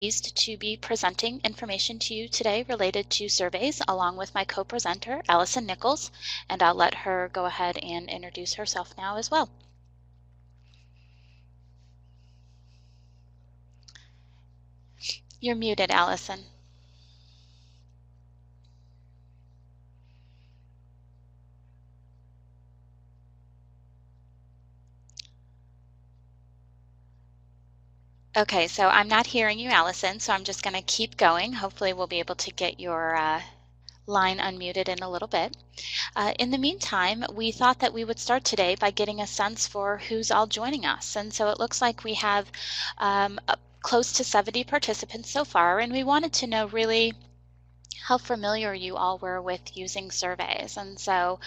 pleased to be presenting information to you today related to surveys along with my co-presenter, Allison Nichols, and I'll let her go ahead and introduce herself now as well. You're muted, Allison. Okay, so I'm not hearing you, Allison, so I'm just going to keep going. Hopefully we'll be able to get your line unmuted in a little bit. In the meantime, we thought that we would start today by getting a sense for who's all joining us. And so it looks like we have close to 70 participants so far, and we wanted to know really how familiar you all were with using surveys. And so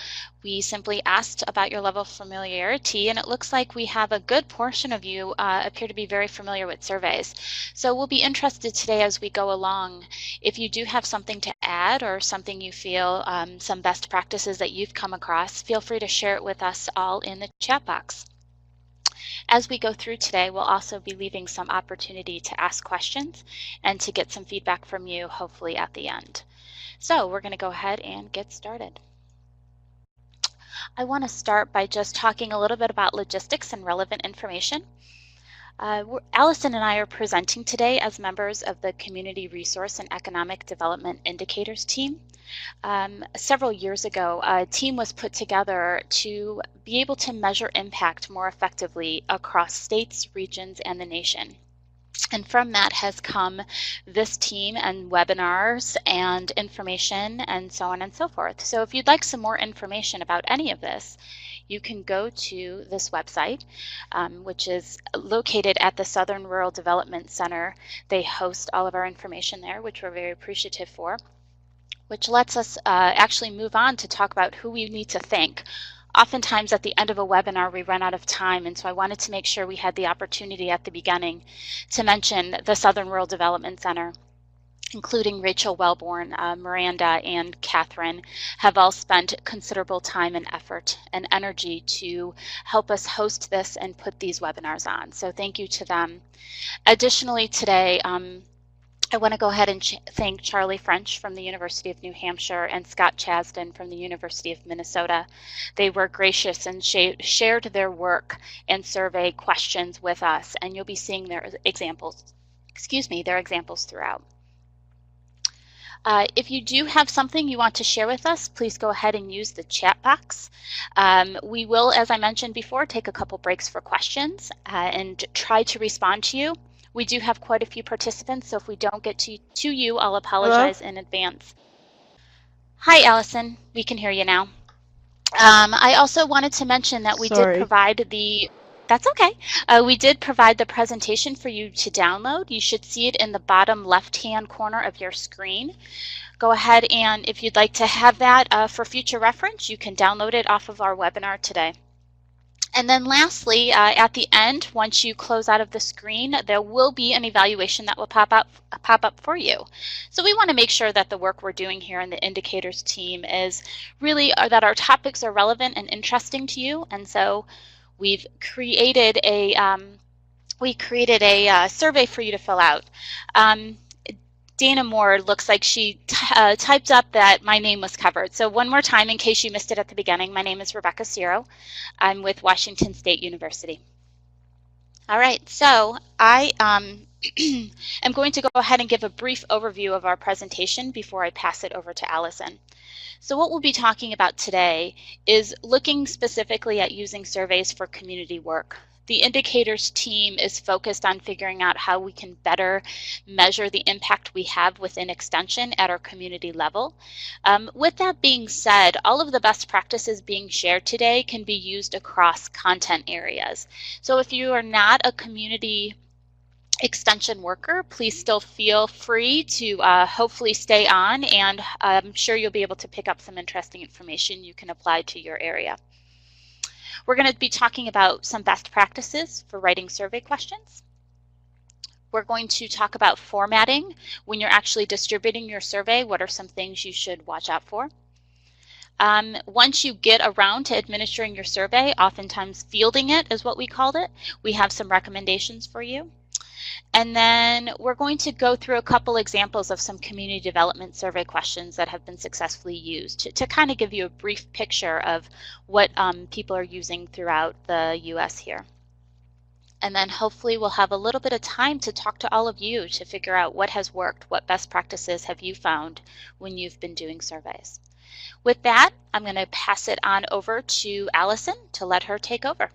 we simply asked about your level of familiarity, and it looks like we have a good portion of you appear to be very familiar with surveys. So we'll be interested today as we go along. If you do have something to add or something you feel, some best practices that you've come across, feel free to share it with us all in the chat box. As we go through today, we'll also be leaving some opportunity to ask questions and to get some feedback from you, hopefully at the end. So we're going to go ahead and get started. I want to start by just talking a little bit about logistics and relevant information. Allison and I are presenting today as members of the Community Resource and Economic Development Indicators team. Several years ago, a team was put together to be able to measure impact more effectively across states, regions, and the nation. And from that has come this team and webinars and information and so on and so forth. So if you'd like some more information about any of this, you can go to this website, which is located at the Southern Rural Development Center. They host all of our information there, which we're very appreciative for, which lets us actually move on to talk about who we need to thank. Oftentimes at the end of a webinar, we run out of time, and so I wanted to make sure we had the opportunity at the beginning to mention the Southern Rural Development Center, including Rachel Wellborn, Miranda, and Catherine, have all spent considerable time and effort and energy to help us host this and put these webinars on. So thank you to them. Additionally, today, I want to go ahead and thank Charlie French from the University of New Hampshire and Scott Chasden from the University of Minnesota. They were gracious and shared their work and survey questions with us, and you'll be seeing their examples, their examples throughout. If you do have something you want to share with us, please go ahead and use the chat box. We will, as I mentioned before, take a couple breaks for questions and try to respond to you. We do have quite a few participants, so if we don't get to you, I'll apologize in advance. Hi, Allison. We can hear you now. I also wanted to mention that we did provide the... That's okay. We did provide the presentation for you to download. You should see it in the bottom left-hand corner of your screen. Go ahead and if you'd like to have that for future reference, you can download it off of our webinar today. And then lastly, at the end, once you close out of the screen, there will be an evaluation that will pop up for you. So we want to make sure that the work we're doing here in the indicators team is really that our topics are relevant and interesting to you. And so we've created a survey for you to fill out. Dana Moore looks like she typed up that my name was covered. So one more time, in case you missed it at the beginning, my name is Rebecca Ciro. I'm with Washington State University. All right, so I am going to go ahead and give a brief overview of our presentation before I pass it over to Allison. So what we'll be talking about today is looking specifically at using surveys for community work. The indicators team is focused on figuring out how we can better measure the impact we have within extension at our community level. With that being said, all of the best practices being shared today can be used across content areas. So if you are not a community extension worker, please still feel free to hopefully stay on, and I'm sure you'll be able to pick up some interesting information you can apply to your area. We're going to be talking about some best practices for writing survey questions. We're going to talk about formatting when you're actually distributing your survey. What are some things you should watch out for? Once you get around to administering your survey, oftentimes fielding it is what we called it, we have some recommendations for you. And then we're going to go through a couple examples of some community development survey questions that have been successfully used to kind of give you a brief picture of what people are using throughout the US here. And then hopefully we'll have a little bit of time to talk to all of you to figure out what has worked, what best practices have you found when you've been doing surveys. With that, I'm going to pass it on over to Allison to let her take over.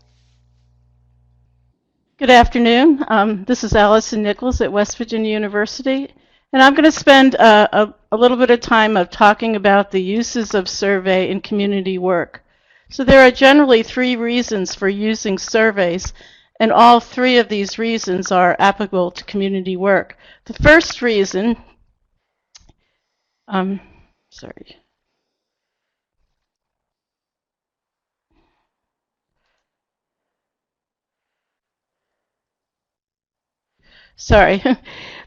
Good afternoon. This is Allison Nichols at West Virginia University, and I'm going to spend a little bit of time of talking about the uses of survey in community work. So there are generally 3 reasons for using surveys, and all 3 of these reasons are applicable to community work. The first reason, the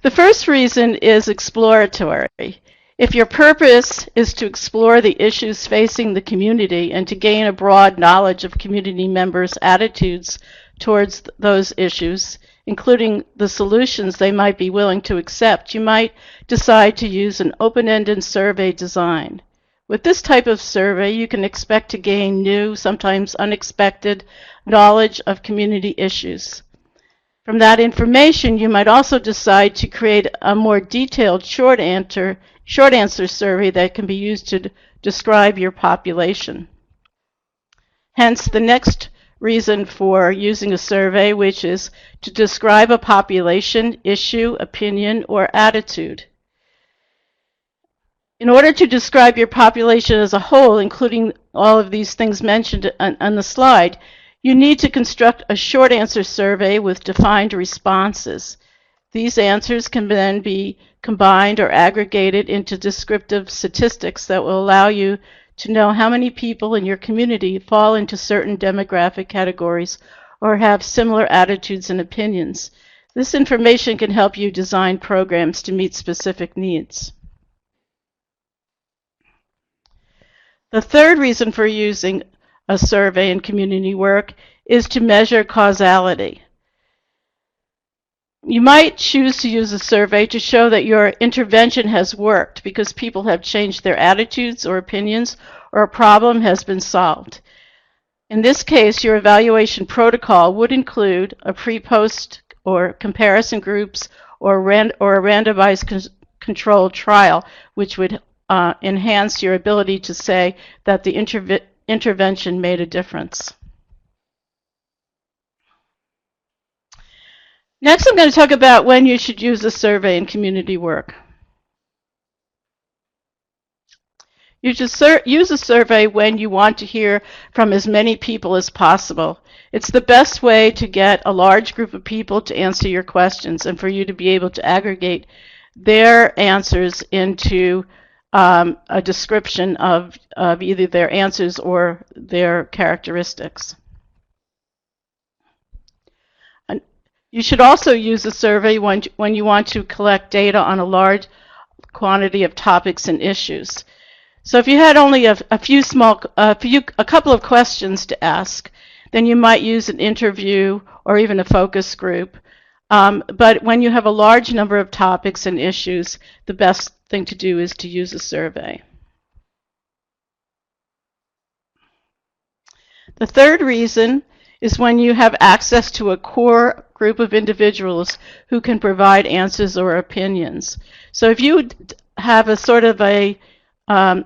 first reason is exploratory. If your purpose is to explore the issues facing the community and to gain a broad knowledge of community members' attitudes towards those issues, including the solutions they might be willing to accept, you might decide to use an open-ended survey design. With this type of survey, you can expect to gain new, sometimes unexpected, knowledge of community issues. From that information, you might also decide to create a more detailed short answer survey that can be used to describe your population. Hence, the next reason for using a survey, which is to describe a population, issue, opinion, or attitude. In order to describe your population as a whole, including all of these things mentioned on the slide, you need to construct a short answer survey with defined responses. These answers can then be combined or aggregated into descriptive statistics that will allow you to know how many people in your community fall into certain demographic categories or have similar attitudes and opinions. This information can help you design programs to meet specific needs. The third reason for using a survey in community work is to measure causality. You might choose to use a survey to show that your intervention has worked because people have changed their attitudes or opinions, or a problem has been solved. In this case, your evaluation protocol would include a pre-post or comparison groups or a randomized controlled trial, which would enhance your ability to say that the intervention made a difference. Next, I'm going to talk about when you should use a survey in community work. You should use a survey when you want to hear from as many people as possible. It's the best way to get a large group of people to answer your questions and for you to be able to aggregate their answers into a description of either their answers or their characteristics. You should also use a survey when you want to collect data on a large quantity of topics and issues. So if you had only a couple of questions to ask, then you might use an interview or even a focus group. But when you have a large number of topics and issues, the best thing to do is to use a survey. The third reason is when you have access to a core group of individuals who can provide answers or opinions. So if you have a sort of an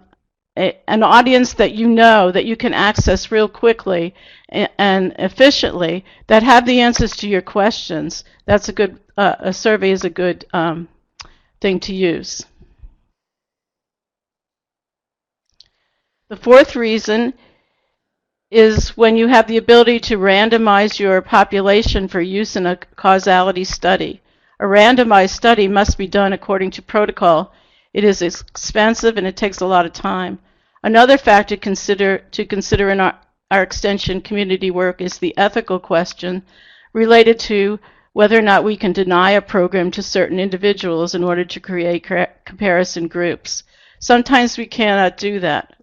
audience that you know that you can access real quickly and efficiently, that have the answers to your questions, that's a survey is a good thing to use. The fourth reason is when you have the ability to randomize your population for use in a causality study. A randomized study must be done according to protocol. It is expensive and it takes a lot of time. Another factor to consider in our extension community work is the ethical question related to whether or not we can deny a program to certain individuals in order to create comparison groups. Sometimes we cannot do that.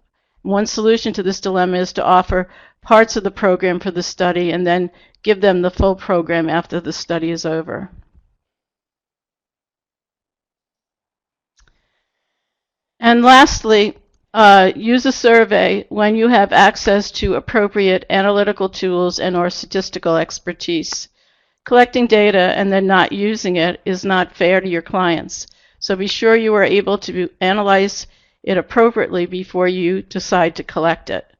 One solution to this dilemma is to offer parts of the program for the study and then give them the full program after the study is over. And lastly, use a survey when you have access to appropriate analytical tools and or statistical expertise. Collecting data and then not using it is not fair to your clients. So be sure you are able to analyze it appropriately before you decide to collect it.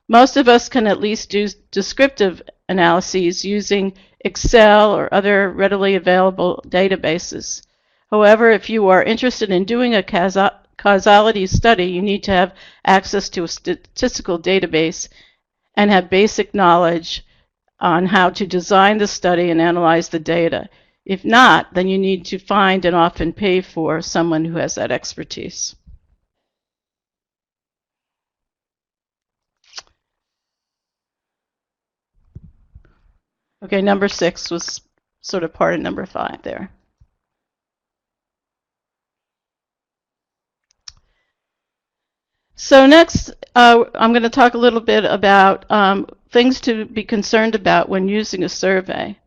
Most of us can at least do descriptive analyses using Excel or other readily available databases. However, if you are interested in doing a causality study, you need to have access to a statistical database and have basic knowledge on how to design the study and analyze the data. If not, then you need to find and often pay for someone who has that expertise. Okay, number 6 was sort of part of number 5 there. So next, I'm going to talk a little bit about things to be concerned about when using a survey.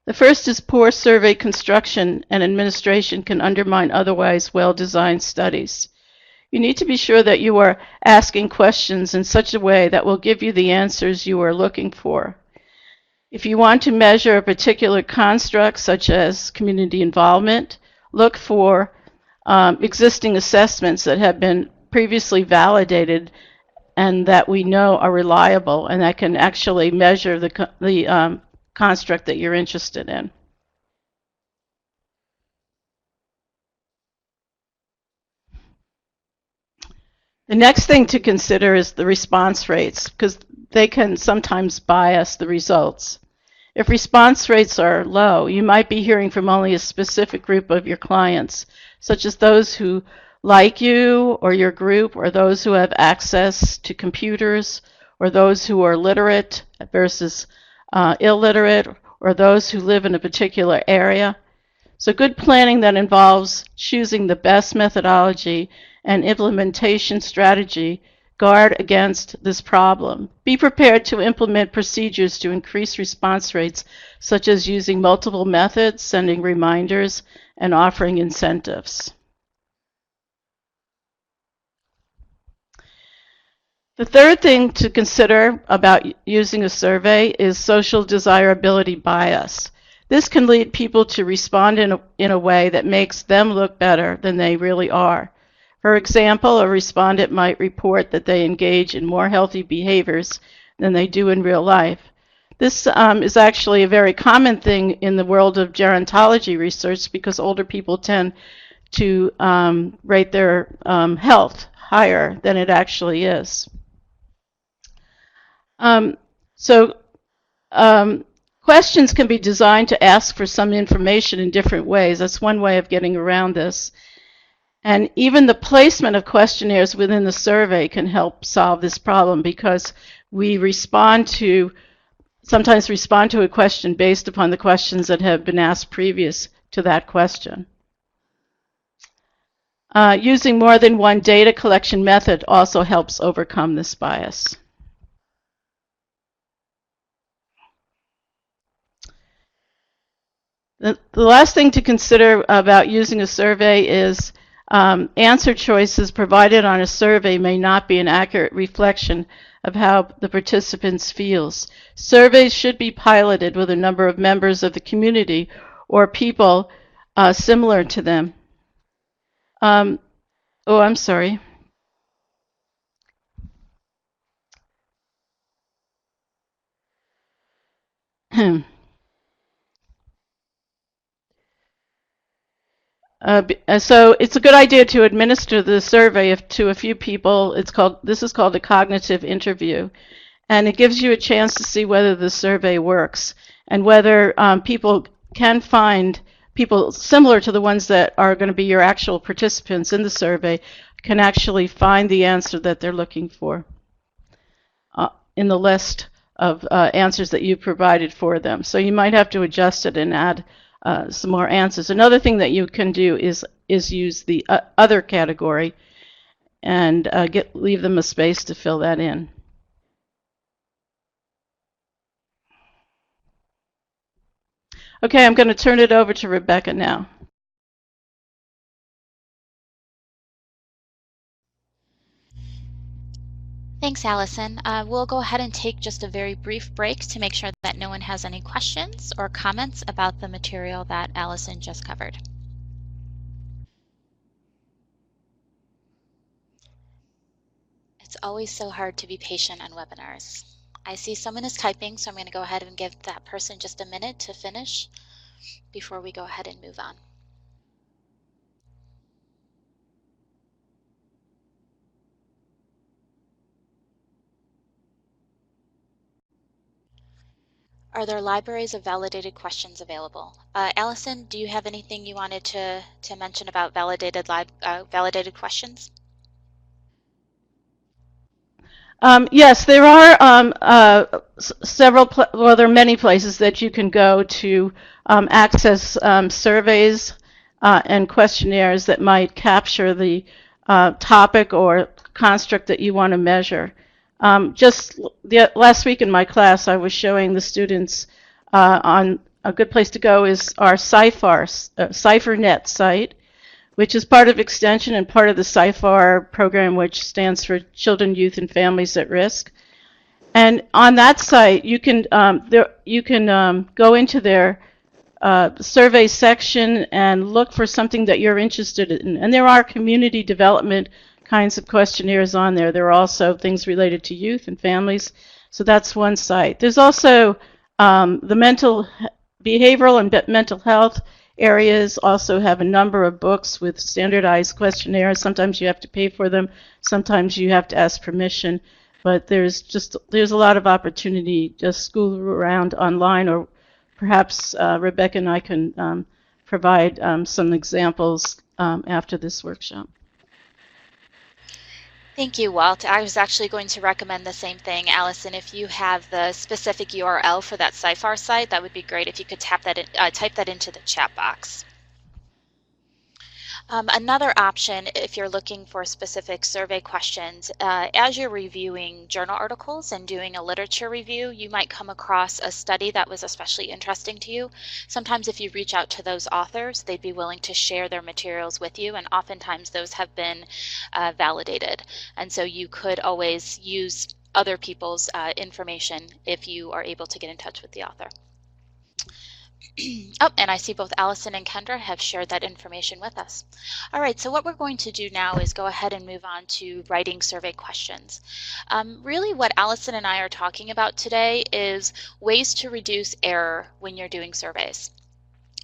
The first is poor survey construction and administration can undermine otherwise well-designed studies. You need to be sure that you are asking questions in such a way that will give you the answers you are looking for. If you want to measure a particular construct, such as community involvement, look for existing assessments that have been previously validated and that we know are reliable and that can actually measure the construct that you're interested in. The next thing to consider is the response rates, because they can sometimes bias the results. If response rates are low, you might be hearing from only a specific group of your clients, such as those who like you or your group, or those who have access to computers, or those who are literate versus illiterate, or those who live in a particular area. So good planning that involves choosing the best methodology and implementation strategy guard against this problem. Be prepared to implement procedures to increase response rates, such as using multiple methods, sending reminders, and offering incentives. The third thing to consider about using a survey is social desirability bias. This can lead people to respond in a way that makes them look better than they really are. For example, a respondent might report that they engage in more healthy behaviors than they do in real life. This is actually a very common thing in the world of gerontology research because older people tend to rate their health higher than it actually is. Questions can be designed to ask for some information in different ways. That's one way of getting around this. And even the placement of questionnaires within the survey can help solve this problem because we sometimes respond to a question based upon the questions that have been asked previous to that question. Using more than one data collection method also helps overcome this bias. The last thing to consider about using a survey is answer choices provided on a survey may not be an accurate reflection of how the participants feels. Surveys should be piloted with a number of members of the community or people similar to them. Oh, I'm sorry. So it's a good idea to administer the survey to a few people. This is called a cognitive interview, and it gives you a chance to see whether the survey works and whether people can find people similar to the ones that are going to be your actual participants in the survey can actually find the answer that they're looking for in the list of answers that you provided for them. So you might have to adjust it and add some more answers. Another thing that you can do is use the other category and leave them a space to fill that in. Okay, I'm going to turn it over to Rebecca now. Thanks, Allison. We'll go ahead and take just a very brief break to make sure that no one has any questions or comments about the material that Allison just covered. It's always so hard to be patient on webinars. I see someone is typing, so I'm going to go ahead and give that person just a minute to finish before we go ahead and move on. Are there libraries of validated questions available? Allison, do you have anything you wanted to mention about validated questions? Yes, there are well, there are many places that you can go to access surveys and questionnaires that might capture the topic or construct that you want to measure. Just last week in my class, I was showing the students on a good place to go is our CipherNet site, which is part of Extension and part of the CIFAR program, which stands for Children, Youth, and Families at Risk. And on that site, you can go into their survey section and look for something that you're interested in. And there are community development kinds of questionnaires on there. There are also things related to youth and families. So that's one site. There's also the behavioral and mental health areas also have a number of books with standardized questionnaires. Sometimes you have to pay for them. Sometimes you have to ask permission. But there's a lot of opportunity. Just school around online, or perhaps Rebecca and I can provide some examples after this workshop. Thank you, Walt. I was actually going to recommend the same thing. Allison, if you have the specific URL for that CIFAR site, that would be great if you could type that into the chat box. Another option, if you're looking for specific survey questions, as you're reviewing journal articles and doing a literature review, you might come across a study that was especially interesting to you. Sometimes if you reach out to those authors, they'd be willing to share their materials with you, and oftentimes those have been validated. And so you could always use other people's information if you are able to get in touch with the author. Oh, and I see both Allison and Kendra have shared that information with us. All right, so what we're going to do now is go ahead and move on to writing survey questions. Really what Allison and I are talking about today is ways to reduce error when you're doing surveys.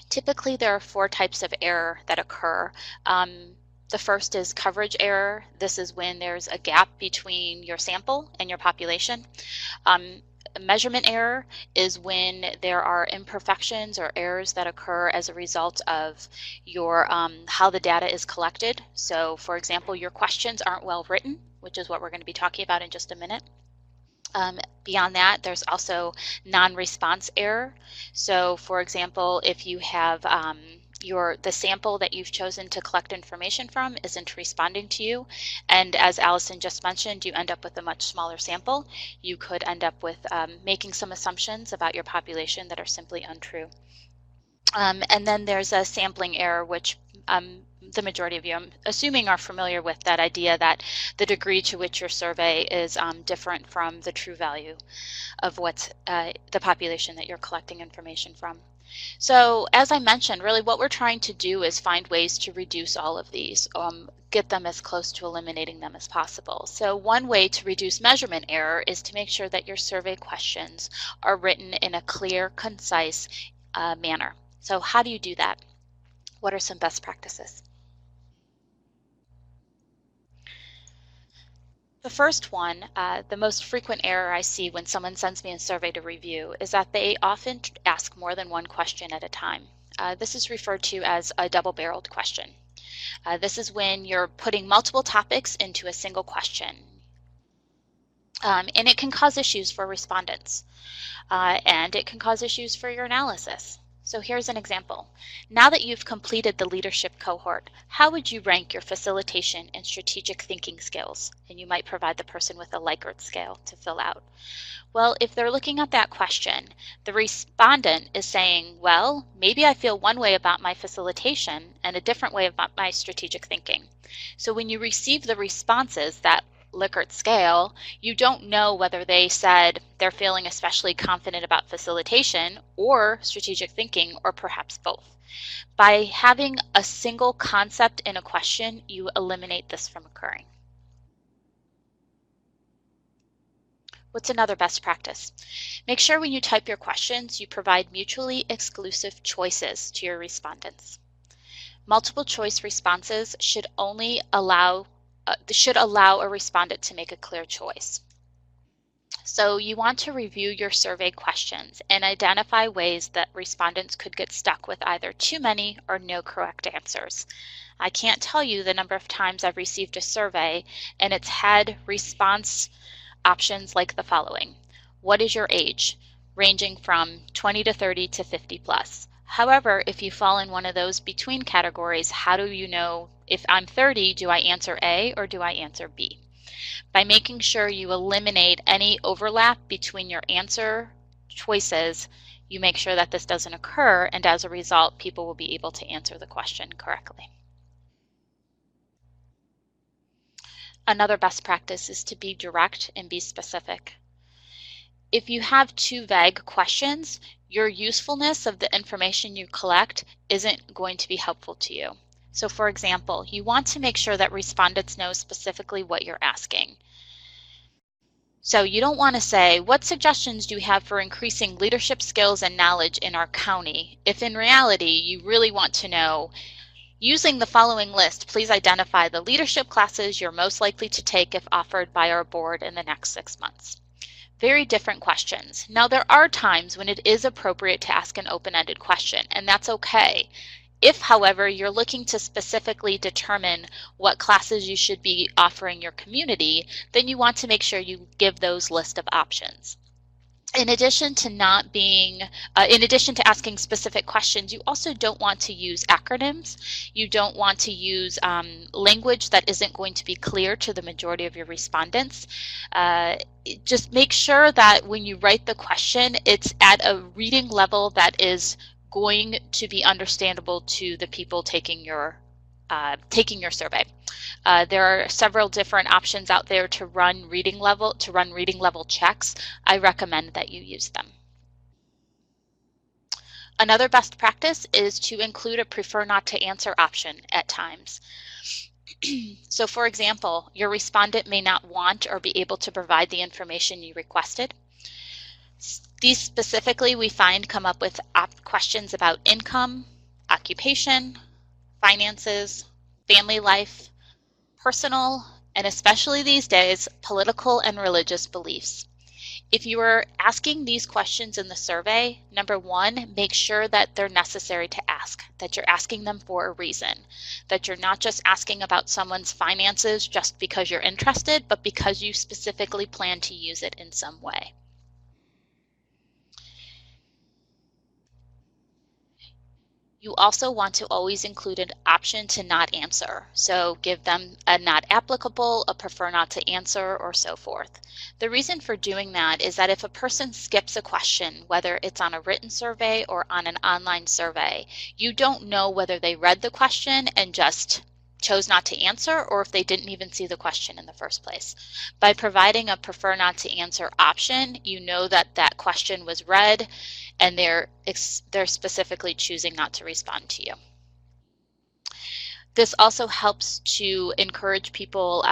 Typically, there are 4 types of error that occur. The first is coverage error. This is when there's a gap between your sample and your population. Measurement error is when there are imperfections or errors that occur as a result of your how the data is collected. So, for example, your questions aren't well written, which is what we're going to be talking about in just a minute. Beyond that, there's also non-response error. So, for example, if you have the sample that you've chosen to collect information from isn't responding to you, and as Allison just mentioned, you end up with a much smaller sample, you could end up with making some assumptions about your population that are simply untrue. And then there's a sampling error, which the majority of you, I'm assuming, are familiar with that idea that the degree to which your survey is different from the true value of what's the population that you're collecting information from. So as I mentioned, really what we're trying to do is find ways to reduce all of these, get them as close to eliminating them as possible. So one way to reduce measurement error is to make sure that your survey questions are written in a clear, concise manner. So how do you do that? What are some best practices? The first one, the most frequent error I see when someone sends me a survey to review is that they often ask more than one question at a time. This is referred to as a double-barreled question. This is when you're putting multiple topics into a single question. And it can cause issues for respondents. And it can cause issues for your analysis. So here's an example. Now that you've completed the leadership cohort, how would you rank your facilitation and strategic thinking skills? And you might provide the person with a Likert scale to fill out. Well, if they're looking at that question, the respondent is saying, well, maybe I feel one way about my facilitation and a different way about my strategic thinking. So when you receive the responses that Likert scale, you don't know whether they said they're feeling especially confident about facilitation or strategic thinking, or perhaps both. By having a single concept in a question, you eliminate this from occurring. What's another best practice? Make sure when you type your questions, you provide mutually exclusive choices to your respondents. Multiple choice responses should allow a respondent to make a clear choice. So you want to review your survey questions and identify ways that respondents could get stuck with either too many or no correct answers. I can't tell you the number of times I've received a survey and it's had response options like the following. What is your age? Ranging from 20 to 30 to 50 plus. However, if you fall in one of those between categories, how do you know if I'm 30, do I answer A or do I answer B? By making sure you eliminate any overlap between your answer choices, you make sure that this doesn't occur, and as a result, people will be able to answer the question correctly. Another best practice is to be direct and be specific. If you have too vague questions, your usefulness of the information you collect isn't going to be helpful to you. So for example, you want to make sure that respondents know specifically what you're asking. So you don't want to say, what suggestions do you have for increasing leadership skills and knowledge in our county? If in reality, you really want to know, using the following list, please identify the leadership classes you're most likely to take if offered by our board in the next 6 months. Very different questions. Now, there are times when it is appropriate to ask an open-ended question, and that's okay. If, however, you're looking to specifically determine what classes you should be offering your community, then you want to make sure you give those list of options. In addition to asking specific questions, you also don't want to use acronyms. You don't want to use language that isn't going to be clear to the majority of your respondents. Just make sure that when you write the question, it's at a reading level that is going to be understandable to the people taking your survey. There are several different options out there to run reading level checks. I recommend that you use them. Another best practice is to include a prefer not to answer option at times. So for example, your respondent may not want or be able to provide the information you requested. These specifically we find come up with questions about income, occupation, finances, family life, personal, and especially these days, political and religious beliefs. If you are asking these questions in the survey, number one, make sure that they're necessary to ask, that you're asking them for a reason, that you're not just asking about someone's finances just because you're interested, but because you specifically plan to use it in some way. You also want to always include an option to not answer. So give them a not applicable, a prefer not to answer, or so forth. The reason for doing that is that if a person skips a question, whether it's on a written survey or on an online survey, you don't know whether they read the question and just chose not to answer, or if they didn't even see the question in the first place. By providing a prefer not to answer option, you know that that question was read and they're specifically choosing not to respond to you. This also helps to encourage people,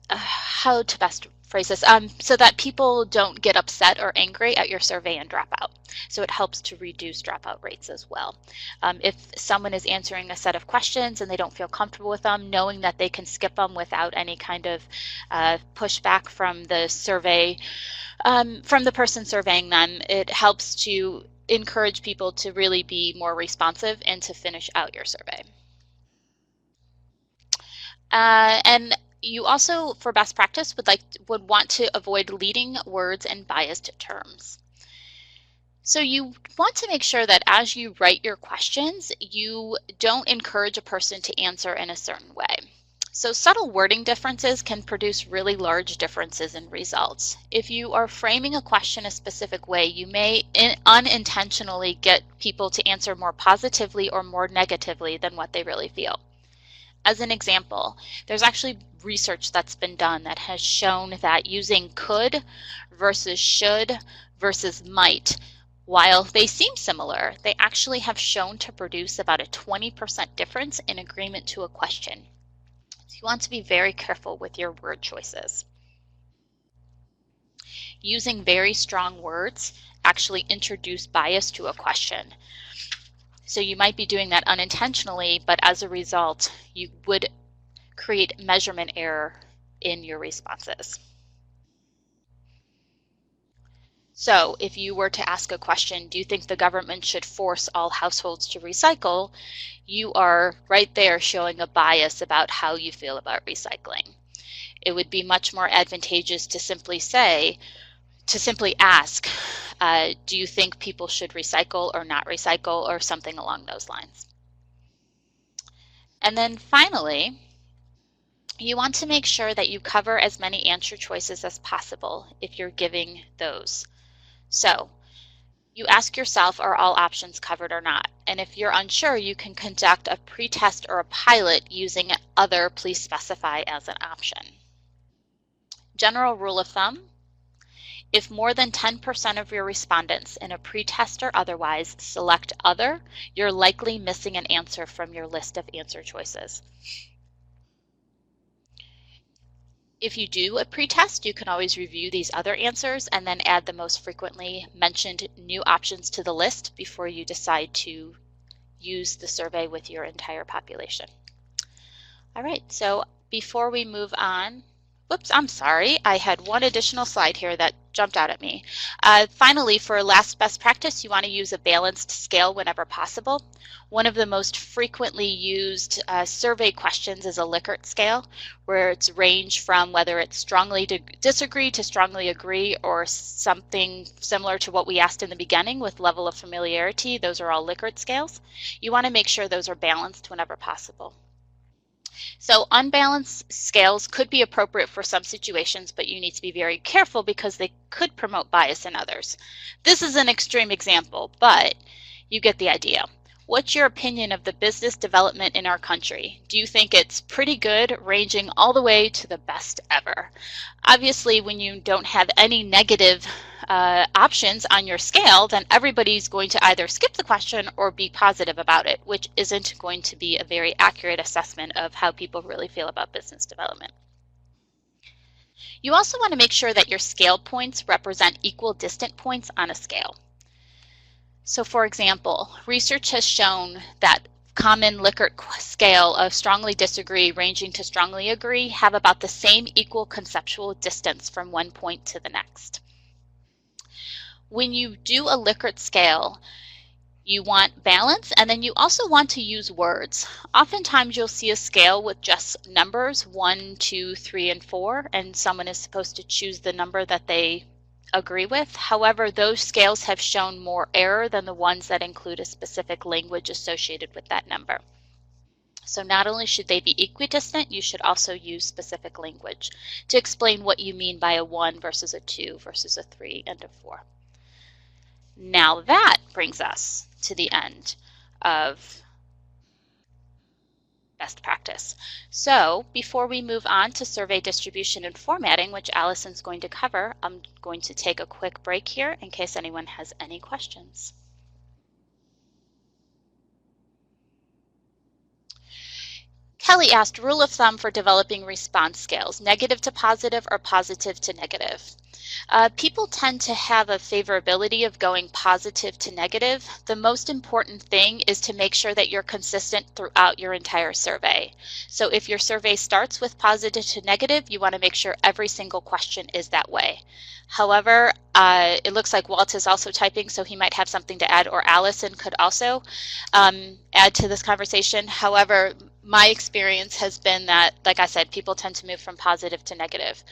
how to best phrase this, so that people don't get upset or angry at your survey and drop out. So it helps to reduce dropout rates as well. If someone is answering a set of questions and they don't feel comfortable with them, knowing that they can skip them without any kind of pushback from the survey, from the person surveying them, it helps to encourage people to really be more responsive and to finish out your survey. And you also, for best practice, would want to avoid leading words and biased terms. So you want to make sure that as you write your questions, you don't encourage a person to answer in a certain way. So subtle wording differences can produce really large differences in results. If you are framing a question a specific way, you may unintentionally get people to answer more positively or more negatively than what they really feel. As an example, there's actually research that's been done that has shown that using could versus should versus might, while they seem similar, they actually have shown to produce about a 20% difference in agreement to a question. So you want to be very careful with your word choices. Using very strong words actually introduce bias to a question. So you might be doing that unintentionally, but as a result, you would create measurement error in your responses. So if you were to ask a question, do you think the government should force all households to recycle? You are right there showing a bias about how you feel about recycling. It would be much more advantageous to simply ask, do you think people should recycle or not recycle, or something along those lines. And then finally, you want to make sure that you cover as many answer choices as possible if you're giving those. So you ask yourself, are all options covered or not? And if you're unsure, you can conduct a pre-test or a pilot using other, please specify as an option. General rule of thumb, if more than 10% of your respondents in a pre-test or otherwise select other, you're likely missing an answer from your list of answer choices. If you do a pretest, you can always review these other answers and then add the most frequently mentioned new options to the list before you decide to use the survey with your entire population. All right, so before we move on, whoops, I'm sorry, I had one additional slide here that jumped out at me. Finally, for last best practice, you want to use a balanced scale whenever possible. One of the most frequently used survey questions is a Likert scale, where it's range from whether it's strongly disagree to strongly agree, or something similar to what we asked in the beginning with level of familiarity. Those are all Likert scales. You want to make sure those are balanced whenever possible. So unbalanced scales could be appropriate for some situations, but you need to be very careful because they could promote bias in others. This is an extreme example, but you get the idea. What's your opinion of the business development in our country? Do you think it's pretty good, ranging all the way to the best ever? Obviously, when you don't have any negative options on your scale, then everybody's going to either skip the question or be positive about it, which isn't going to be a very accurate assessment of how people really feel about business development. You also want to make sure that your scale points represent equidistant points on a scale. So for example, research has shown that common Likert scale of strongly disagree ranging to strongly agree have about the same equal conceptual distance from one point to the next. When you do a Likert scale, you want balance, and then you also want to use words. Oftentimes you'll see a scale with just numbers 1, 2, 3, and 4, and someone is supposed to choose the number that they agree with. However, those scales have shown more error than the ones that include a specific language associated with that number. So not only should they be equidistant, you should also use specific language to explain what you mean by a 1 versus a 2 versus a 3 and a 4. Now that brings us to the end of best practice. So before we move on to survey distribution and formatting, which Allison's going to cover, I'm going to take a quick break here in case anyone has any questions. Kelly asked, rule of thumb for developing response scales, negative to positive or positive to negative. People tend to have a favorability of going positive to negative. The most important thing is to make sure that you're consistent throughout your entire survey. So if your survey starts with positive to negative, you want to make sure every single question is that way. However, it looks like Walt is also typing, so he might have something to add, or Allison could also add to this conversation. However, my experience has been that, like I said, people tend to move from positive to negative.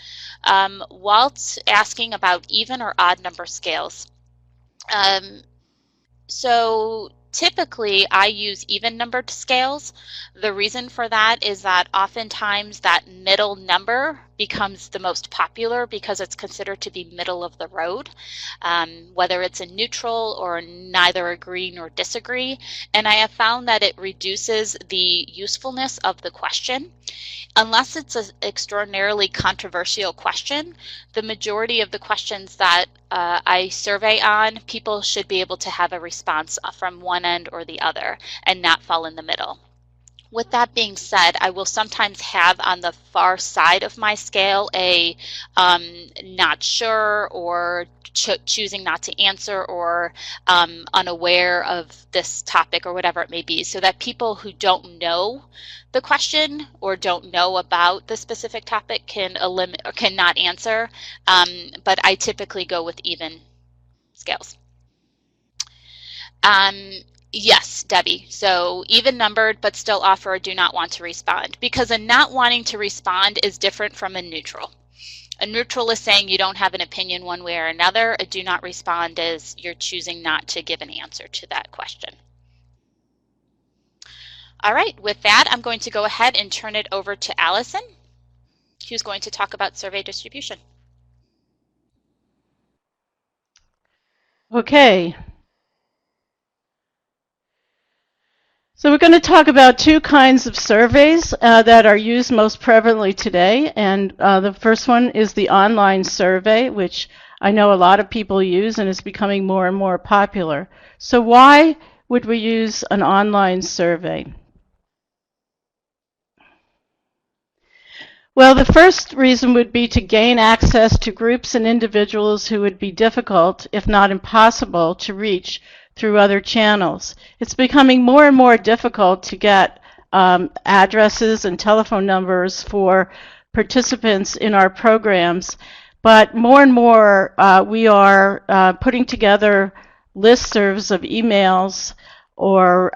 Walt's asking about even or odd number scales. So typically I use even numbered scales. The reason for that is that oftentimes that middle number becomes the most popular because it's considered to be middle of the road, whether it's a neutral or neither agree nor disagree. And I have found that it reduces the usefulness of the question. Unless it's an extraordinarily controversial question, the majority of the questions that I survey on, people should be able to have a response from one end or the other and not fall in the middle. With that being said, I will sometimes have on the far side of my scale a not sure or choosing not to answer or unaware of this topic or whatever it may be, so that people who don't know the question or don't know about the specific topic can eliminate or cannot answer. But I typically go with even scales. Yes, Debbie. So even numbered, but still offer a do not want to respond, because a not wanting to respond is different from a neutral. A neutral is saying you don't have an opinion one way or another. A do not respond is you're choosing not to give an answer to that question. All right, with that, I'm going to go ahead and turn it over to Allison, who's going to talk about survey distribution. Okay. So we're going to talk about two kinds of surveys that are used most prevalently today. And the first one is the online survey, which I know a lot of people use and is becoming more and more popular. So why would we use an online survey? Well, the first reason would be to gain access to groups and individuals who would be difficult, if not impossible, to reach through other channels. It's becoming more and more difficult to get addresses and telephone numbers for participants in our programs, but more and more we are putting together listservs of emails or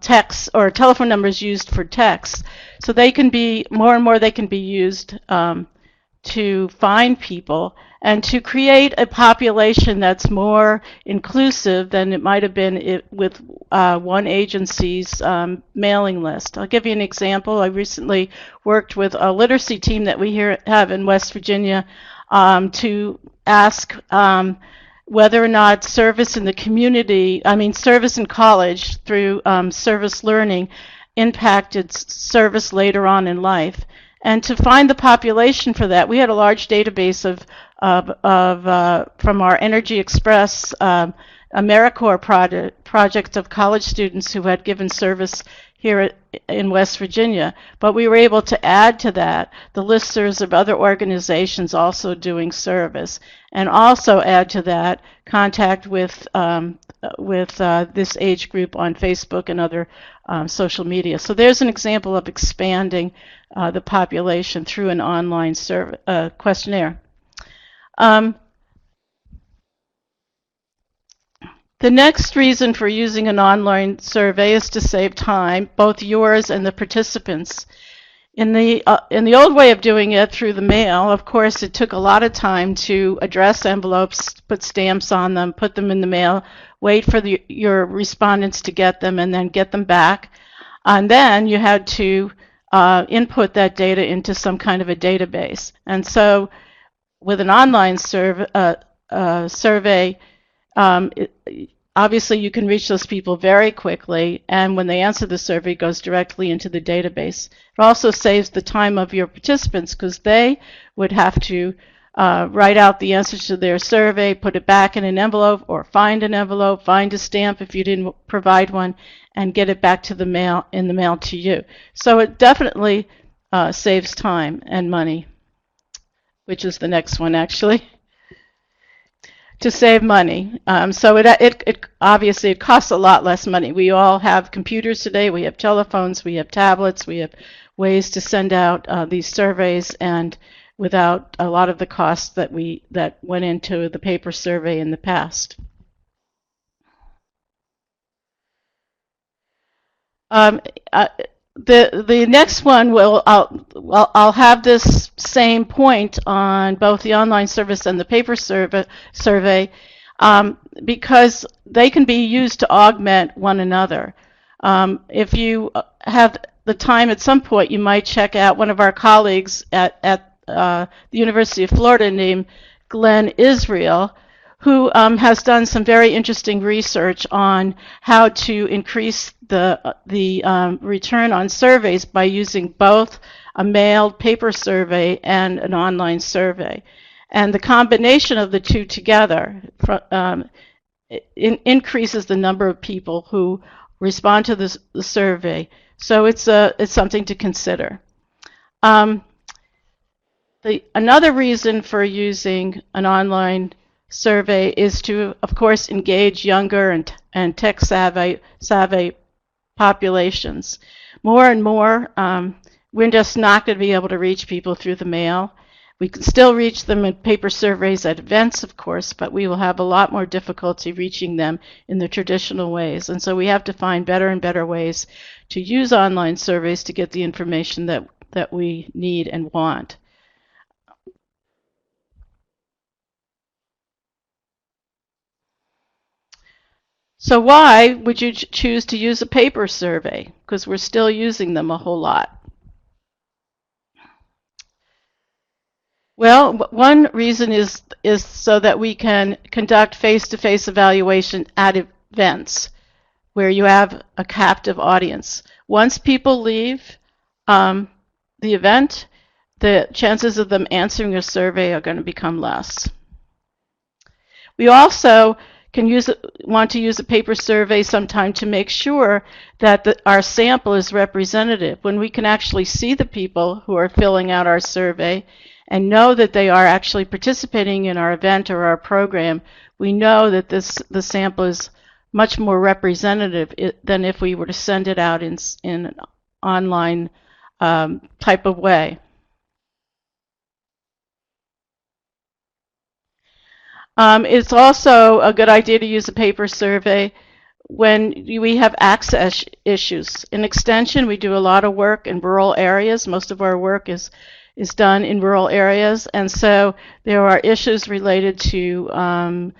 texts or telephone numbers used for texts. So they can be, more and more they can be used to find people and to create a population that's more inclusive than it might have been with one agency's mailing list. I'll give you an example. I recently worked with a literacy team that we have in West Virginia to ask whether or not service in the community, service in college through service learning impacted service later on in life. And to find the population for that, we had a large database from our Energy Express AmeriCorps project of college students who had given service here in West Virginia. But we were able to add to that the listservs of other organizations also doing service, and also add to that contact with this age group on Facebook and other social media. So there's an example of expanding the population through an online questionnaire. The next reason for using an online survey is to save time, both yours and the participants. In the old way of doing it through the mail, of course, it took a lot of time to address envelopes, put stamps on them, put them in the mail, wait for your respondents to get them, and then get them back. And then you had to input that data into some kind of a database. And so with an online survey, obviously you can reach those people very quickly, and when they answer the survey, it goes directly into the database. It also saves the time of your participants, because they would have to write out the answers to their survey, put it back in an envelope, or find an envelope, find a stamp if you didn't provide one, and get it back to the mail, in the mail to you. So it definitely saves time and money, which is the next one actually. To save money. So it obviously it costs a lot less money. We all have computers today, we have telephones, we have tablets, we have ways to send out these surveys, and without a lot of the costs that went into the paper survey in the past. The next one I'll have this same point on both the online service and the paper survey because they can be used to augment one another. If you have the time at some point, you might check out one of our colleagues at the University of Florida named Glenn Israel, who has done some very interesting research on how to increase the return on surveys by using both a mailed paper survey and an online survey. And the combination of the two together increases the number of people who respond to the survey. So it's something to consider. Another reason for using an online survey is to, of course, engage younger and tech-savvy populations. More and more, we're just not going to be able to reach people through the mail. We can still reach them in paper surveys at events, of course, but we will have a lot more difficulty reaching them in the traditional ways. And so we have to find better and better ways to use online surveys to get the information that we need and want. So why would you choose to use a paper survey? Because we're still using them a whole lot. Well, one reason is so that we can conduct face-to-face evaluation at events where you have a captive audience. Once people leave the event, the chances of them answering a survey are going to become less. We also want to use a paper survey sometime to make sure that our sample is representative. When we can actually see the people who are filling out our survey and know that they are actually participating in our event or our program, we know that the sample is much more representative than if we were to send it out in an online type of way. It's also a good idea to use a paper survey when we have access issues. In Extension, we do a lot of work in rural areas. Most of our work is done in rural areas, and so there are issues related to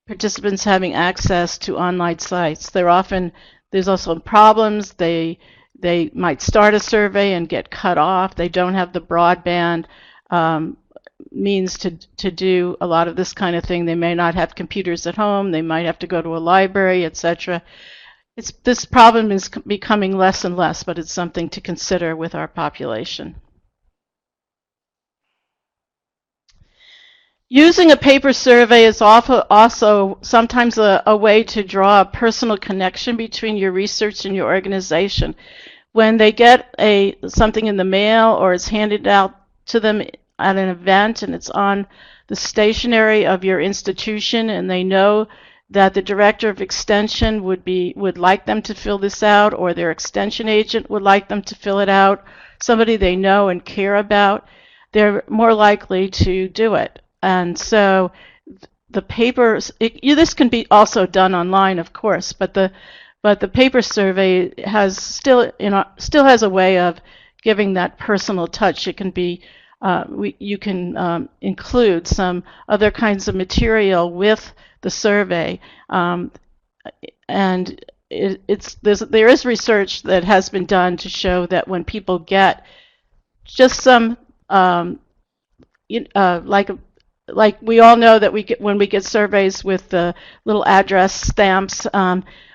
participants having access to online sites. There's also problems. They might start a survey and get cut off. They don't have the broadband means to do a lot of this kind of thing. They may not have computers at home. They might have to go to a library, etc. This problem is becoming less and less, but it's something to consider with our population. Using a paper survey is also sometimes a way to draw a personal connection between your research and your organization. When they get something in the mail or it's handed out to them at an event and it's on the stationery of your institution and they know that the director of extension would like them to fill this out, or their extension agent would like them to fill it out, somebody they know and care about, they're more likely to do it. And so the papers, this can be also done online, of course, but the paper survey still has a way of giving that personal touch. It can be you can include some other kinds of material with the survey, and there is research that has been done to show that when people get just some like we all know that when we get surveys with the little address stamps,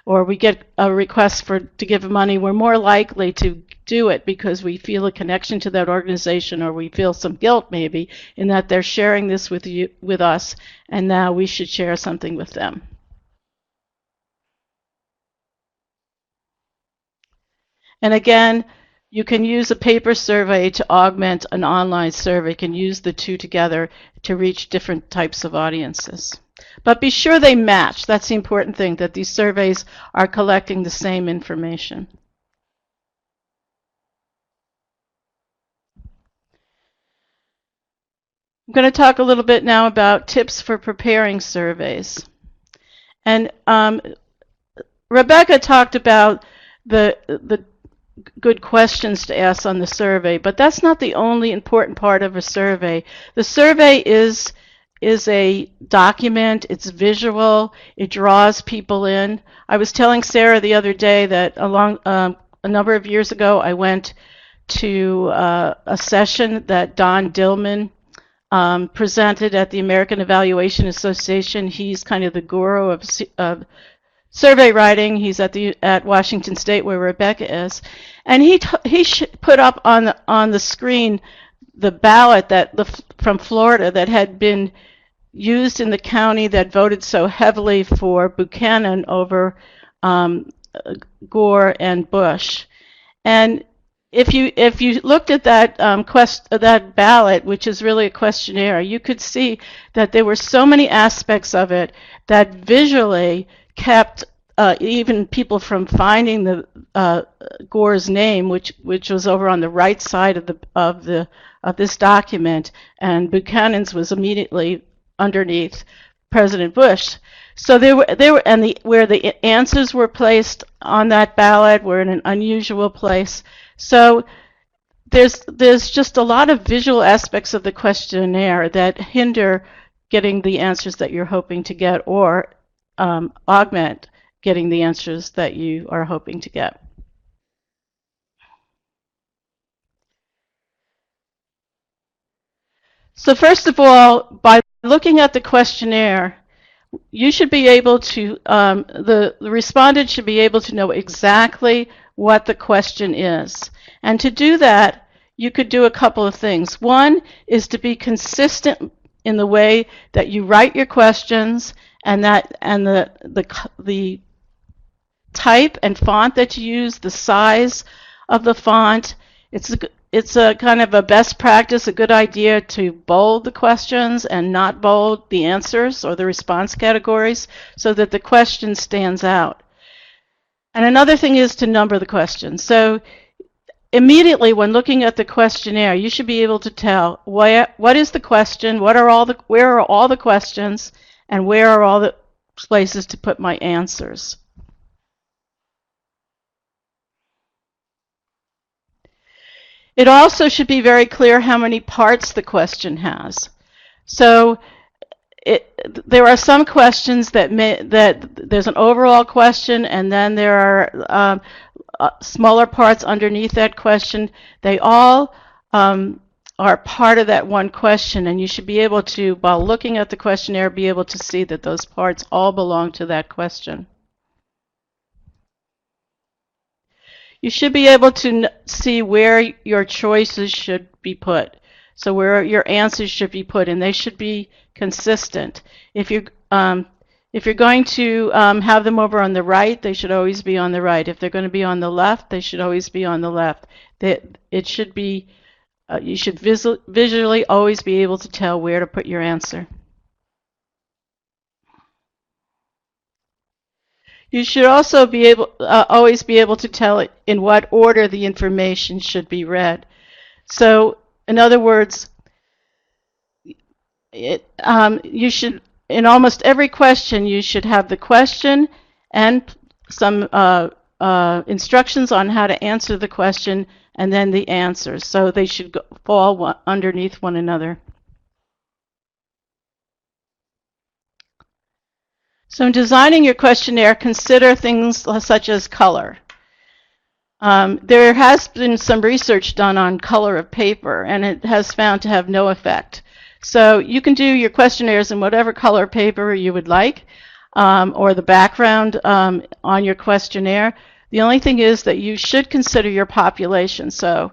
or we get a request to give money, we're more likely to do it because we feel a connection to that organization, or we feel some guilt maybe in that they're sharing this with us, and now we should share something with them. And again, you can use a paper survey to augment an online survey. You can use the two together to reach different types of audiences. But be sure they match. That's the important thing, that these surveys are collecting the same information. I'm going to talk a little bit now about tips for preparing surveys. And Rebecca talked about the good questions to ask on the survey, but that's not the only important part of a survey. The survey is a document, it's visual, it draws people in. I was telling Sarah the other day that a number of years ago I went to a session that Don Dillman presented at the American Evaluation Association. He's kind of the guru of survey writing. He's at Washington State, where Rebecca is, and he put up on the screen the ballot from Florida that had been used in the county that voted so heavily for Buchanan over Gore and Bush. And if you looked at that that ballot, which is really a questionnaire, you could see that there were so many aspects of it that visually kept even people from finding the Gore's name, which was over on the right side of this document, and Buchanan's was immediately underneath President Bush. So where the answers were placed on that ballot were in an unusual place. So there's just a lot of visual aspects of the questionnaire that hinder getting the answers that you're hoping to get, or augment getting the answers that you are hoping to get. So first of all, by looking at the questionnaire, you should be able to, the respondent should be able to know exactly what the question is. And to do that, you could do a couple of things. One is to be consistent in the way that you write your questions, and the type and font that you use, the size of the font. It's a kind of a best practice, a good idea to bold the questions and not bold the answers or the response categories so that the question stands out. And another thing is to number the questions. So immediately when looking at the questionnaire, you should be able to tell what is the question, where are all the questions, and where are all the places to put my answers. It also should be very clear how many parts the question has. So there are some questions that there's an overall question, and then there are smaller parts underneath that question. They all are part of that one question, and you should be able to, while looking at the questionnaire, be able to see that those parts all belong to that question. You should be able to see where your choices should be put. So where your answers should be put, and they should be consistent. If you're going to have them over on the right, they should always be on the right. If they're going to be on the left, they should always be on the left. It should be, you should visually always be able to tell where to put your answer. You should also be able, always be able to tell it in what order the information should be read. So, in other words, you should, in almost every question, you should have the question and some instructions on how to answer the question, and then the answers. So they should fall underneath one another. So in designing your questionnaire, consider things such as color. There has been some research done on color of paper, and it has found to have no effect. So you can do your questionnaires in whatever color paper you would like, or the background on your questionnaire. The only thing is that you should consider your population. So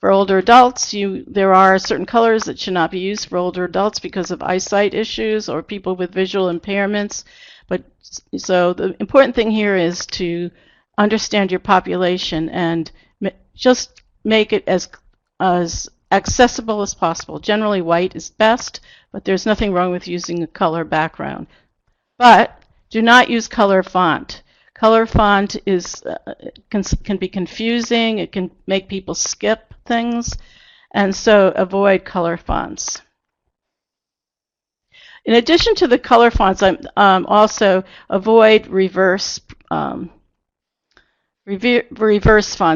for older adults, there are certain colors that should not be used for older adults because of eyesight issues or people with visual impairments. But so the important thing here is to understand your population and just make it as accessible as possible. Generally, white is best, but there's nothing wrong with using a color background. But do not use color font. Color font can be confusing. It can make people skip things, and so avoid color fonts. In addition to the color fonts, also avoid reverse fonts.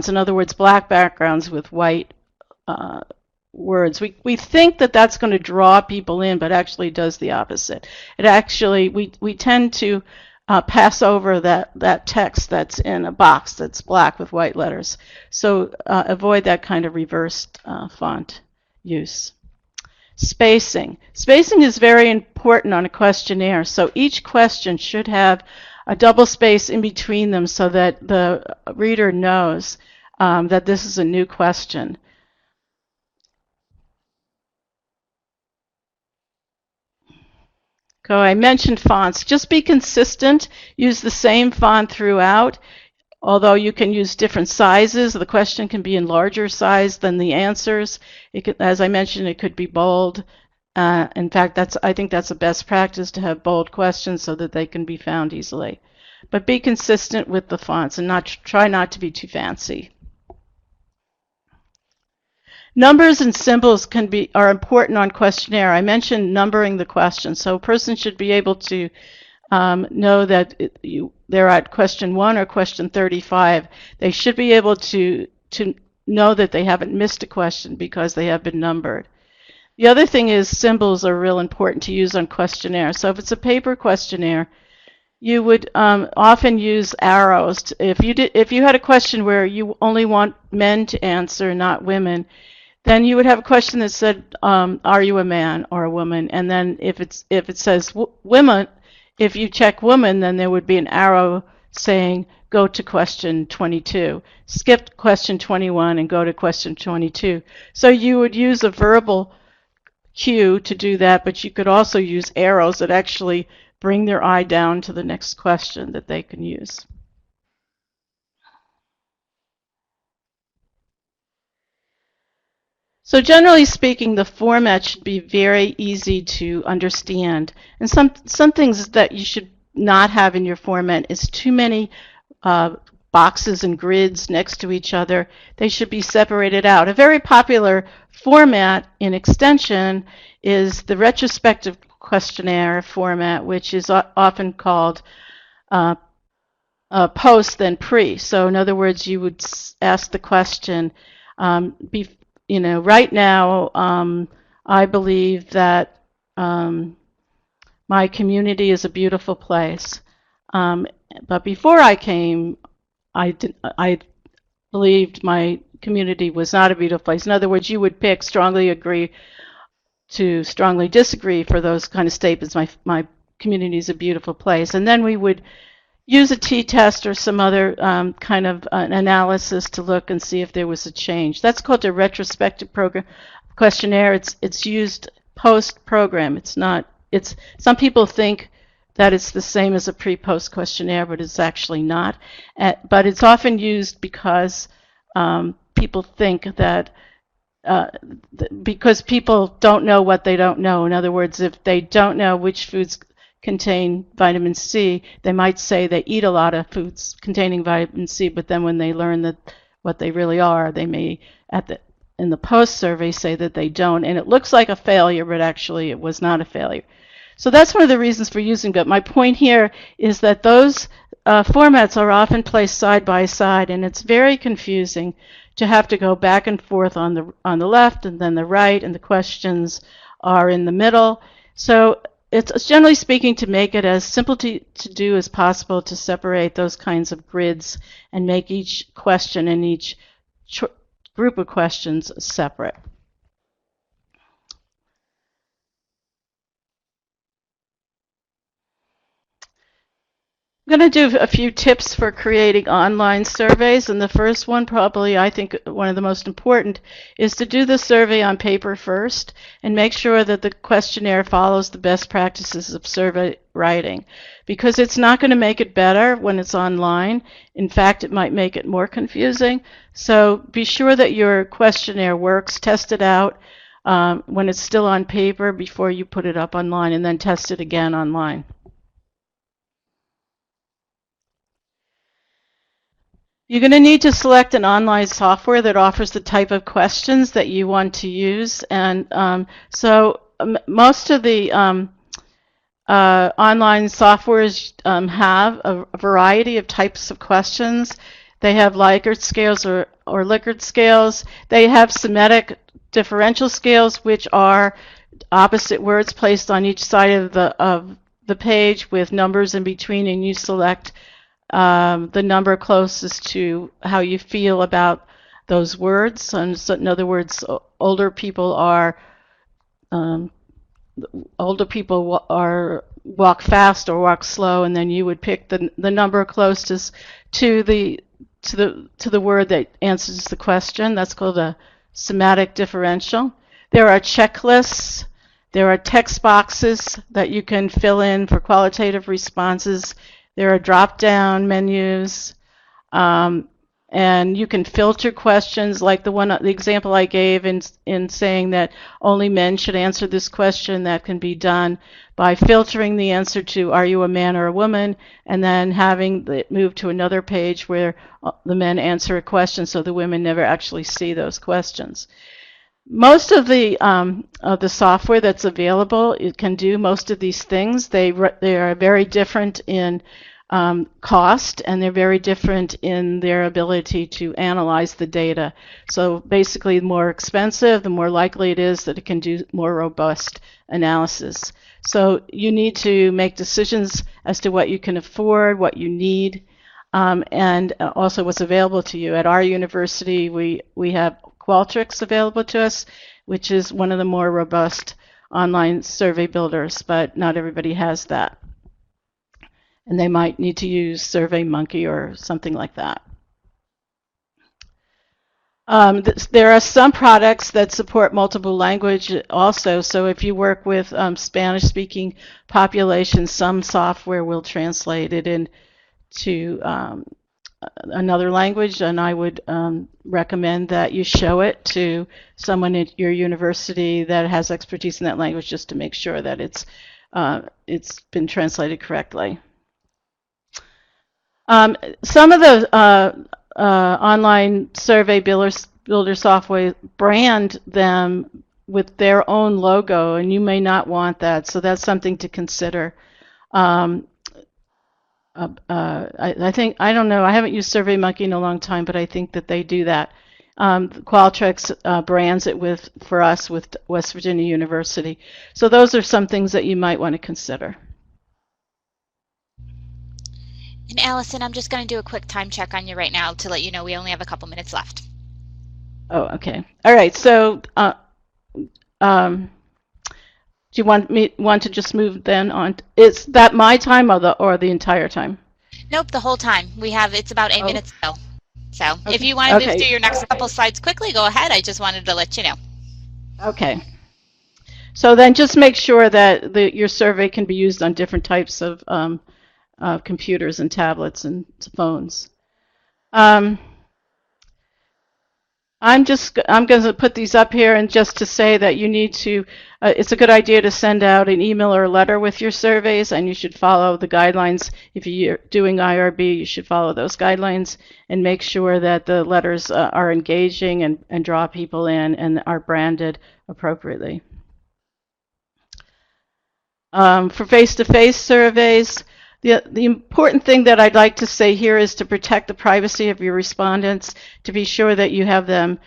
In other words, black backgrounds with white words. We think that that's going to draw people in, but actually does the opposite. It actually, we tend to pass over that text that's in a box that's black with white letters. So avoid that kind of reversed font use. Spacing. Spacing is very important on a questionnaire. So each question should have a double space in between them so that the reader knows that this is a new question. So I mentioned fonts. Just be consistent. Use the same font throughout. Although you can use different sizes, the question can be in larger size than the answers. It could, as I mentioned, it could be bold. In fact, I think that's a best practice to have bold questions so that they can be found easily. But be consistent with the fonts and try not to be too fancy. Numbers and symbols are important on questionnaire. I mentioned numbering the question, so a person should be able to know that they're at question 1 or question 35. They should be able to know that they haven't missed a question because they have been numbered. The other thing is symbols are real important to use on questionnaire. So if it's a paper questionnaire, you would often use arrows. If you had a question where you only want men to answer, not women, then you would have a question that said, "Are you a man or a woman?" And then if it says women, if you check woman, then there would be an arrow saying, "Go to question 22." Skip question 21 and go to question 22. So you would use a verbal cue to do that, but you could also use arrows that actually bring their eye down to the next question that they can use. So generally speaking, the format should be very easy to understand. And some things that you should not have in your format is too many boxes and grids next to each other. They should be separated out. A very popular format in extension is the retrospective questionnaire format, which is often called post then pre. So in other words, you would ask the question, right now, I believe that my community is a beautiful place. But before I came, I believed my community was not a beautiful place. In other words, you would pick strongly agree to strongly disagree for those kind of statements. My community is a beautiful place. And then we would use a t-test or some other kind of analysis to look and see if there was a change. That's called a retrospective program questionnaire. It's used post-program. It's not. Some people think that it's the same as a pre-post questionnaire, but it's actually not. But it's often used because people think that because people don't know what they don't know. In other words, if they don't know which foods contain vitamin C, they might say they eat a lot of foods containing vitamin C, but then when they learn that what they really are, they may in the post survey say that they don't, and it looks like a failure, but actually it was not a failure. So that's one of the reasons for using it. My point here is that those formats are often placed side by side, and it's very confusing to have to go back and forth on the left and then the right, and the questions are in the middle. So it's generally speaking to make it as simple to do as possible to separate those kinds of grids and make each question and each group of questions separate. I'm going to do a few tips for creating online surveys, and the first one, probably I think one of the most important, is to do the survey on paper first and make sure that the questionnaire follows the best practices of survey writing, because it's not going to make it better when it's online. In fact, it might make it more confusing. So be sure that your questionnaire works. Test it out when it's still on paper before you put it up online, and then test it again online. You're going to need to select an online software that offers the type of questions that you want to use. And most of the online softwares have a variety of types of questions. They have Likert scales or Likert scales. They have semantic differential scales, which are opposite words placed on each side of the page with numbers in between, and you select the number closest to how you feel about those words. And so, in other words, older people are walk fast or walk slow, and then you would pick the number closest to the word that answers the question. That's called a semantic differential. There are checklists. There are text boxes that you can fill in for qualitative responses. There are drop-down menus. And you can filter questions like the example I gave in saying that only men should answer this question. That can be done by filtering the answer to are you a man or a woman, and then having it move to another page where the men answer a question so the women never actually see those questions. Most of the software that's available, it can do most of these things. They are very different in cost, and they're very different in their ability to analyze the data. So basically, the more expensive, the more likely it is that it can do more robust analysis. So you need to make decisions as to what you can afford, what you need, and also what's available to you. At our university, we have Qualtrics available to us, which is one of the more robust online survey builders, but not everybody has that. And they might need to use SurveyMonkey or something like that. There are some products that support multiple language also, so if you work with Spanish-speaking populations, some software will translate it into another language, and I would recommend that you show it to someone at your university that has expertise in that language just to make sure that it's been translated correctly. Some of the online survey builder software brand them with their own logo, and you may not want that, so that's something to consider. I think, I don't know, I haven't used SurveyMonkey in a long time, but I think that they do that. Qualtrics brands it for us with West Virginia University. So those are some things that you might want to consider. And Allison, I'm just going to do a quick time check on you right now to let you know we only have a couple minutes left. Oh, okay. All right. So do you want to just move then on? Is that my time or the entire time? Nope, the whole time. It's about 8 minutes still. So okay. If you want to move through your next couple slides quickly, go ahead. I just wanted to let you know. Okay. So then just make sure that your survey can be used on different types of computers and tablets and phones. I'm going to put these up here, and just to say that you need to, it's a good idea to send out an email or a letter with your surveys, and you should follow the guidelines. If you're doing IRB, you should follow those guidelines and make sure that the letters are engaging and draw people in and are branded appropriately. For face-to-face surveys, the important thing that I'd like to say here is to protect the privacy of your respondents, to be sure that you have them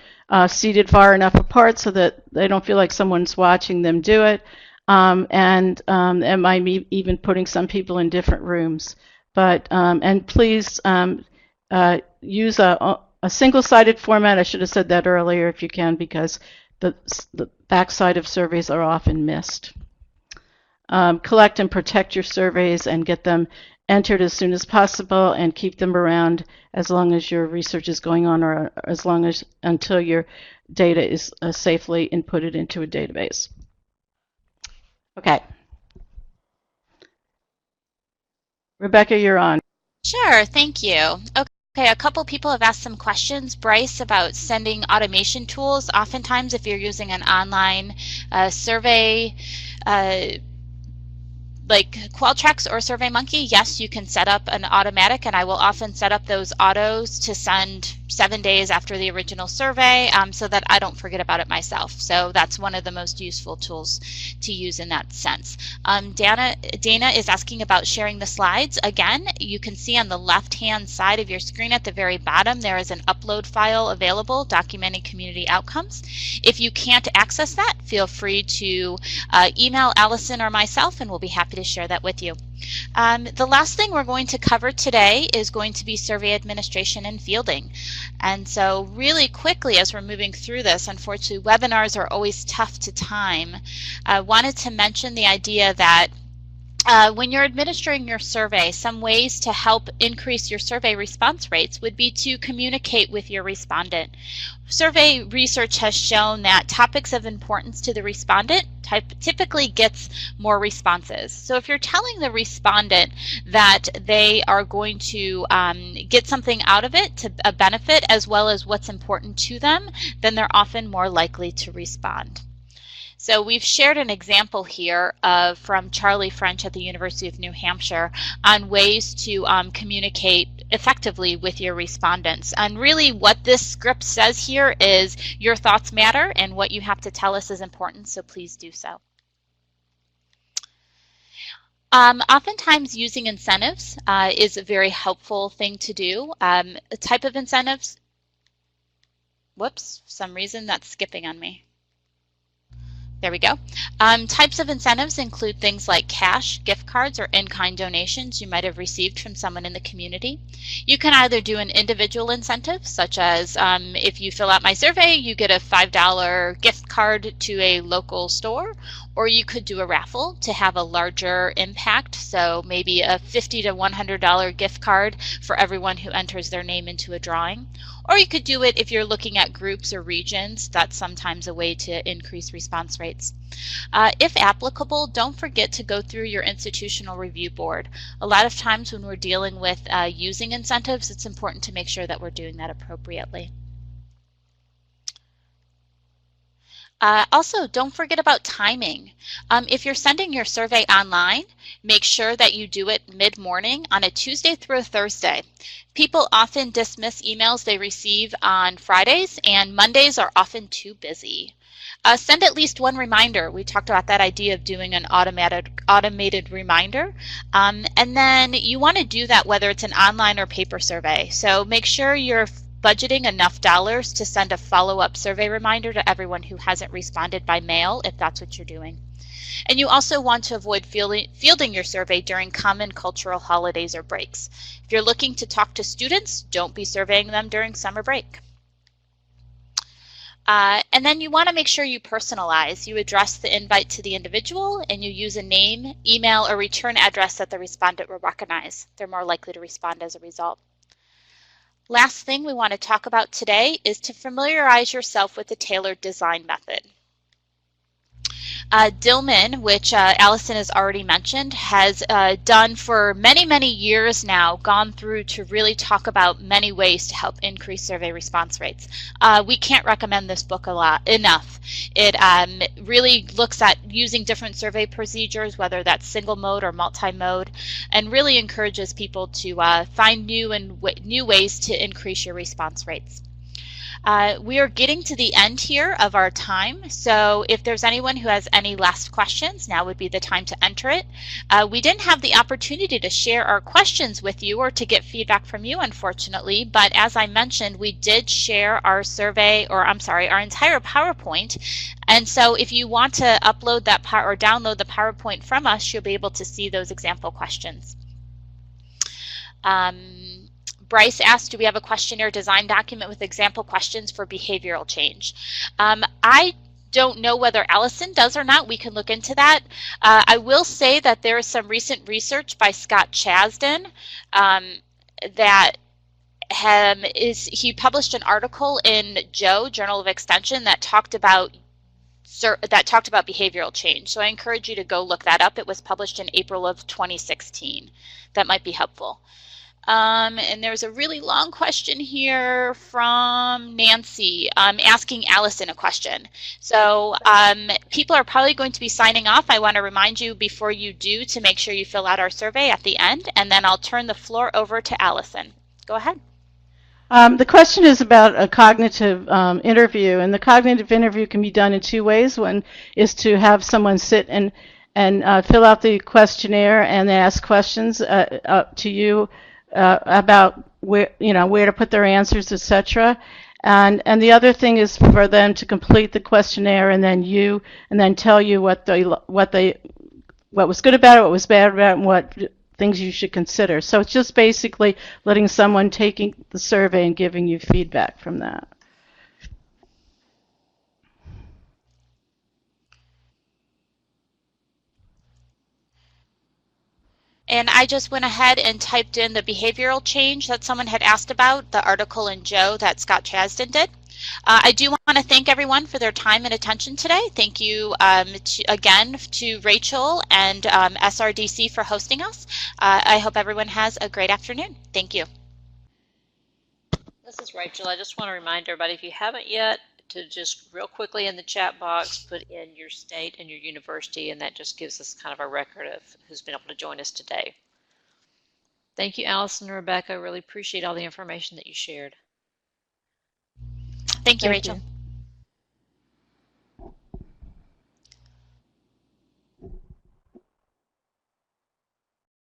seated far enough apart so that they don't feel like someone's watching them do it, and might be even putting some people in different rooms. But and please use a single-sided format. I should have said that earlier if you can, because the backside of surveys are often missed. Collect and protect your surveys and get them entered as soon as possible, and keep them around as long as your research is going on, or until your data is safely inputted into a database. Okay. Rebecca, you're on. Sure, thank you. Okay, a couple people have asked some questions, Bryce, about sending automation tools. Oftentimes, if you're using an online survey, like Qualtrics or SurveyMonkey, yes, you can set up an automatic, and I will often set up those autos to send 7 days after the original survey so that I don't forget about it myself. So that's one of the most useful tools to use in that sense. Dana is asking about sharing the slides. Again, you can see on the left-hand side of your screen at the very bottom there is an upload file available documenting community outcomes. If you can't access that, feel free to email Allison or myself and we'll be happy to share that with you. The last thing we're going to cover today is going to be survey administration and fielding. And so really quickly as we're moving through this, unfortunately webinars are always tough to time. I wanted to mention the idea that when you're administering your survey, some ways to help increase your survey response rates would be to communicate with your respondent. Survey research has shown that topics of importance to the respondent typically gets more responses. So if you're telling the respondent that they are going to get something out of it, to a benefit as well as what's important to them, then they're often more likely to respond. So we've shared an example here from Charlie French at the University of New Hampshire on ways to communicate effectively with your respondents. And really what this script says here is your thoughts matter and what you have to tell us is important, so please do so. Oftentimes using incentives is a very helpful thing to do. A type of incentives, whoops, for some reason that's skipping on me. There we go. Types of incentives include things like cash, gift cards, or in-kind donations you might have received from someone in the community. You can either do an individual incentive, such as if you fill out my survey, you get a $5 gift card to a local store, or you could do a raffle to have a larger impact, so maybe a $50 to $100 gift card for everyone who enters their name into a drawing. Or you could do it if you're looking at groups or regions. That's sometimes a way to increase response rates. If applicable, don't forget to go through your institutional review board. A lot of times when we're dealing with using incentives, it's important to make sure that we're doing that appropriately. Also, don't forget about timing. If you're sending your survey online, make sure that you do it mid-morning on a Tuesday through a Thursday. People often dismiss emails they receive on Fridays, and Mondays are often too busy. Send at least one reminder. We talked about that idea of doing an automated reminder. And then you want to do that whether it's an online or paper survey. So make sure you're budgeting enough dollars to send a follow-up survey reminder to everyone who hasn't responded by mail, if that's what you're doing. And you also want to avoid fielding your survey during common cultural holidays or breaks. If you're looking to talk to students, don't be surveying them during summer break. And then you want to make sure you personalize. You address the invite to the individual and you use a name, email, or return address that the respondent will recognize. They're more likely to respond as a result. Last thing we want to talk about today is to familiarize yourself with the tailored design method. Dillman, which Allison has already mentioned, has done for many, many years now, gone through to really talk about many ways to help increase survey response rates. We can't recommend this book enough. It really looks at using different survey procedures, whether that's single mode or multi-mode, and really encourages people to find new ways to increase your response rates. We are getting to the end here of our time, so if there's anyone who has any last questions, now would be the time to enter it. We didn't have the opportunity to share our questions with you or to get feedback from you, unfortunately, but as I mentioned, we did share our survey, or I'm sorry, our entire PowerPoint, and so if you want to upload that or download the PowerPoint from us, you'll be able to see those example questions. Bryce asked, do we have a questionnaire design document with example questions for behavioral change? I don't know whether Allison does or not. We can look into that. I will say that there is some recent research by Scott Chasden that he published an article in Journal of Extension that talked about behavioral change. So I encourage you to go look that up. It was published in April of 2016. That might be helpful. And there's a really long question here from Nancy asking Allison a question. So people are probably going to be signing off. I want to remind you before you do to make sure you fill out our survey at the end, and then I'll turn the floor over to Allison. Go ahead. The question is about a cognitive interview, and the cognitive interview can be done in two ways. One is to have someone sit and fill out the questionnaire and then ask questions to you about where to put their answers, etc. And the other thing is for them to complete the questionnaire and then tell you what was good about it, what was bad about it, and what things you should consider. So it's just basically letting someone taking the survey and giving you feedback from that. And I just went ahead and typed in the behavioral change that someone had asked about, the article in Joe that Scott Chasden did. I do want to thank everyone for their time and attention today. Thank you again to Rachel and SRDC for hosting us. I hope everyone has a great afternoon. Thank you. This is Rachel. I just want to remind everybody, if you haven't yet, to just real quickly in the chat box put in your state and your university, and that just gives us kind of a record of who's been able to join us today. Thank you, Allison and Rebecca. Really appreciate all the information that you shared. Thank you, Rachel. You.